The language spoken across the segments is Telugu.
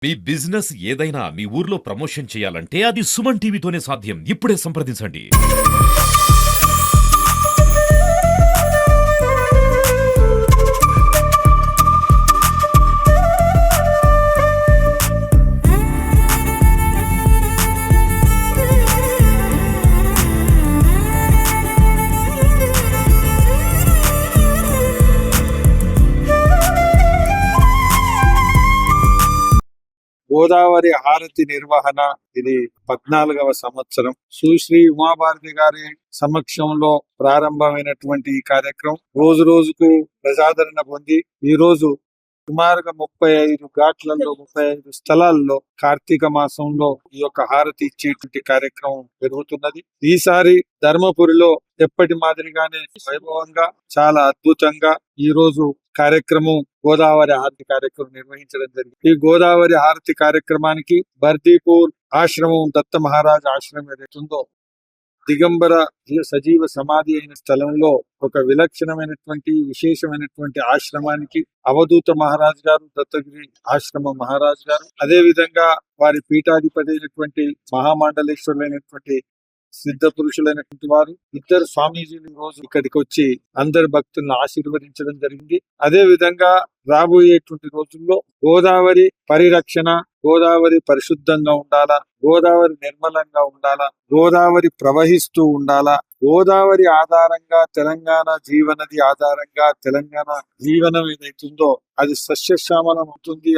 మీ బిజినెస్ ఏదైనా మీ ఊర్లో ప్రమోషన్ చేయాలంటే అది సుమన్ టీవీతోనే సాధ్యం. ఇప్పుడే సంప్రదించండి. గోదావరి హారతి నిర్వహణ ఇది 14వ సంవత్సరం. సుశ్రీ ఉమాభారతి గారి సమక్షంలో ప్రారంభమైనటువంటి ఈ కార్యక్రమం రోజు రోజుకు ప్రజాదరణ పొంది ఈ రోజు సుమారుగా 35 ఘాట్లలో 35 స్థలాల్లో కార్తీక మాసంలో ఈ యొక్క హారతి ఇచ్చేటువంటి కార్యక్రమం జరుగుతున్నది. ఈసారి ధర్మపురిలో ఎప్పటి మాదిరిగానే వైభవంగా చాలా అద్భుతంగా ఈ రోజు కార్యక్రమం గోదావరి హారతి కార్యక్రమం నిర్వహించడం జరిగింది. ఈ గోదావరి హారతి కార్యక్రమానికి బర్దీపూర్ ఆశ్రమం దత్త మహారాజ్ ఆశ్రమం ఏదైతుందో దిగంబర సజీవ సమాధి అయిన స్థలంలో ఒక విలక్షణమైనటువంటి విశేషమైనటువంటి ఆశ్రమానికి అవధూత మహారాజ్ గారు, దత్తగిరి ఆశ్రమ మహారాజ్ గారు, అదే విధంగా వారి పీఠాధిపతి అయినటువంటి మహామండలేశ్వరులైనటువంటి సిద్ధ పురుషులైనటువంటి వారు ఇద్దరు స్వామీజీలు ఈ రోజు ఇక్కడికి వచ్చి అందరి భక్తులను ఆశీర్వదించడం జరిగింది. అదే విధంగా రాబోయేటువంటి రోజుల్లో గోదావరి పరిరక్షణ, గోదావరి పరిశుద్ధంగా ఉండాలా, గోదావరి నిర్మలంగా ఉండాలా, గోదావరి ప్రవహిస్తూ ఉండాలా, గోదావరి ఆధారంగా తెలంగాణ జీవనది ఆధారంగా తెలంగాణ జీవనం ఏదైతుందో అది సస్యశ్యామలం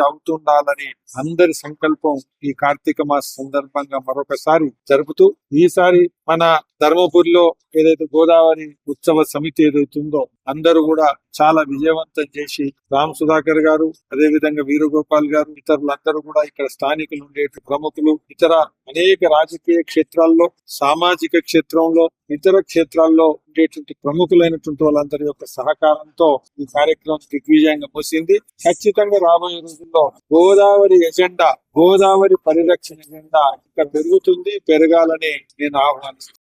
అవుతుండాలని అందరి సంకల్పం ఈ కార్తీక మాస సందర్భంగా మరొకసారి జరుపుతూ ఈసారి మన ధర్మపురిలో ఏదైతే గోదావరి ఉత్సవ సమితి ఏదైతుందో అందరూ కూడా చాలా విజయవంతం చేసి రామ్ సుధాకర్ గారు, అదే విధంగా వీరగోపాల్ గారు, ఇతరులందరూ కూడా ఇక్కడ స్థానికులు ఉండే ప్రముఖులు, ఇతర అనేక రాజకీయ క్షేత్రాల్లో, సామాజిక క్షేత్రంలో, ఇతర క్షేత్రాల్లో ఉండేటువంటి ప్రముఖులైనటువంటి వాళ్ళందరి యొక్క సహకారంతో ఈ కార్యక్రమం దిగ్విజయంగా ముగిసింది. ఖచ్చితంగా రాబోయే రోజుల్లో గోదావరి ఎజెండా, గోదావరి పరిరక్షణ ఎజెండా ఇక్కడ పెరుగుతుంది, పెరగాలని నేను ఆహ్వానిస్తున్నాను.